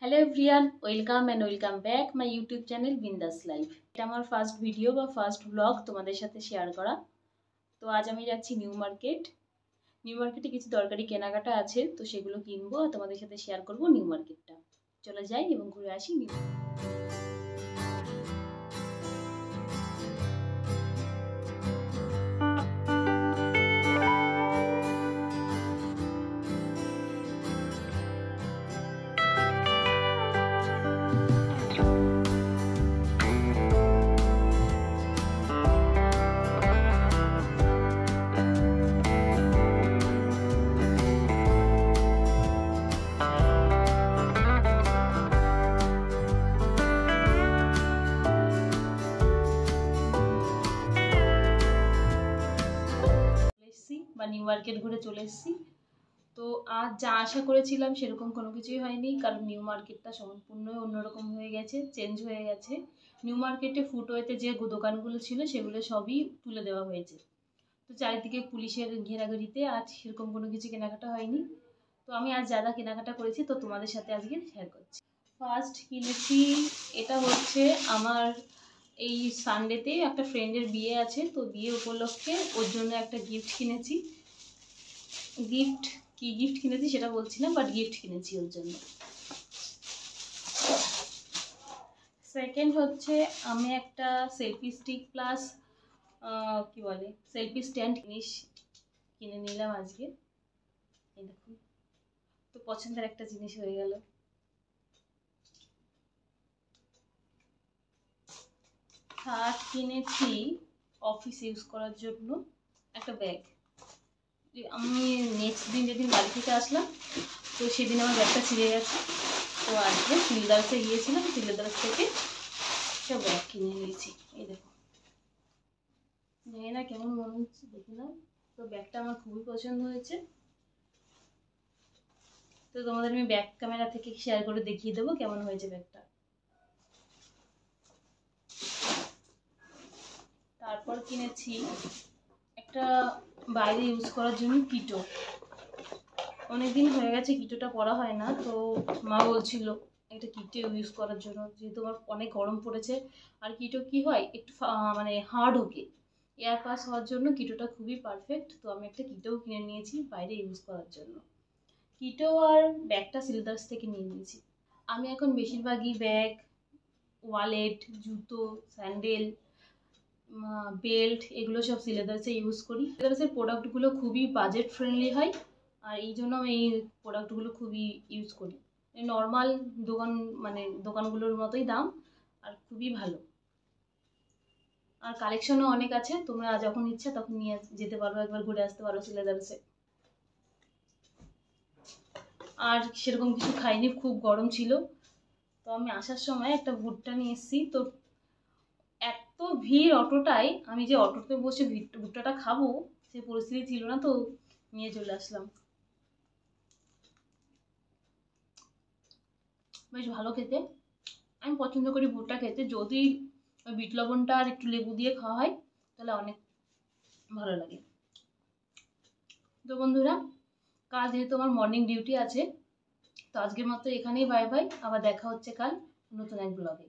Hello everyone, welcome and welcome back my YouTube channel বিন্দাস life. এটা আমার first video বা ফার্স্ট ব্লগ তোমাদের সাথে শেয়ার করা। তো আজ আমি যাচ্ছি নিউ মার্কেট। নিউ মার্কেটে কিছু দরকারি কেনাকাটা আছে, তো সেগুলো কিনবো আর তোমাদের সাথে শেয়ার করব নিউ মার্কেটটা। চলে যাই এবং ঘুরে আসি নিউ মার্কেট। নিউ মার্কেট ঘুরে চলে এসেছি। তো আজ যা আশা করেছিলাম সেরকম কোনো কিছুই হয়নি, কারণ নিউ মার্কেটটা সম্পূর্ণই অন্যরকম হয়ে গেছে, চেঞ্জ হয়ে গেছে। নিউ মার্কেটে ফুটওয়েতে যে দোকানগুলো ছিল সেগুলো সবই তুলে দেওয়া হয়েছে। তো চারিদিকে পুলিশের ঘেরাঘেরিতে আজ সেরকম কোনো কিছু কেনাকাটা হয়নি। তো আমি আজ যা যা কেনাকাটা করেছি তো তোমাদের সাথে আজকে শেয়ার করছি। ফার্স্ট কিনেছি, এটা হচ্ছে আমার এই সানডেতে একটা ফ্রেন্ডের বিয়ে আছে, তো বিয়ে উপলক্ষে ওর জন্য একটা গিফট কিনেছি। কি গিফট কিনেছি সেটা বলছি না, বাট গিফট কিনেছি ওর জন্য। সেকেন্ড হচ্ছে আমি একটা সেলফি স্টিক প্লাস কি বলে সেলফি স্ট্যান্ড জিনিস কিনে নিলাম আজকে। এই দেখুন, তো পছন্দের একটা জিনিস হয়ে গেল। থার্ড কিনেছি অফিস ইউজ করার জন্য একটা ব্যাগ। আমি নেক্সট দিন যেদিন বাড়ি থেকে আসলাম তো সেদিন আমার ব্যাগটা ছিঁড়ে গেছে, তো আজকে সিলদার্সে গিয়েছিলাম, সিলদার্স থেকে একটা ব্যাগ কিনে নিয়েছি। এই দেখো, জানি না কেমন মনে হচ্ছে, দেখি না। তো ব্যাগটা আমার খুবই পছন্দ হয়েছে, তো তোমাদের আমি ব্যাক ক্যামেরা থেকে শেয়ার করে দেখিয়ে দেবো কেমন হয়েছে ব্যাগটা। তারপর কিনেছি একটা বাইরে ইউজ করার জন্য কিটো। অনেকদিন হয়ে গেছে কিটোটা পরা হয় না, তো মা বলছিল একটা কিটো ইউজ করার জন্য, যেহেতু আমার অনেক গরম পড়েছে। আর কিটো কি হয়, একটু মানে হার্ড ওকে, এয়ার পাস হওয়ার জন্য কিটোটা খুবই পারফেক্ট। তো আমি একটা কিটোও কিনে নিয়েছি বাইরে ইউজ করার জন্য। কিটো আর ব্যাগটা সিলদার্স থেকে নিয়ে নিয়েছি। আমি এখন বেশিরভাগই ব্যাগ, ওয়ালেট, জুতো, স্যান্ডেল, বেল্ট এগুলো সব সিলেদার্সে ইউজ করি। সিলেদার্সের প্রোডাক্টগুলো খুবই বাজেট ফ্রেন্ডলি হয়, আর এই জন্য আমি এই প্রোডাক্টগুলো খুবই ইউজ করি। নর্মাল দোকানগুলোর মতোই দাম, আর খুবই ভালো। আর কালেকশনও অনেক আছে, তোমরা যখন ইচ্ছা তখন নিয়ে যেতে পারো, একবার ঘুরে আসতে পারো সিলেদার্সে। আর সেরকম কিছু খাইনি, খুব গরম ছিল। তো আমি আসার সময় একটা ভুট্টা নিয়ে এসেছি। তো এত ভিড় অটোটায়, আমি যে অটোতে বসে ভুট্টাটা খাবো সে পরিস্থিতি ছিল না, তো নিয়ে চলে আসলাম। বেশ ভালো খেতে, আমি পছন্দ করি ভুট্টা খেতে। যদি বিট লবণটা আর একটু লেবু দিয়ে খাওয়া হয় তাহলে অনেক ভালো লাগে। তো বন্ধুরা, কাল যেহেতু আমার মর্নিং ডিউটি আছে, তো আজকের মতো এখানেই বাই বাই। আবার দেখা হচ্ছে কাল নতুন এক ব্লগে।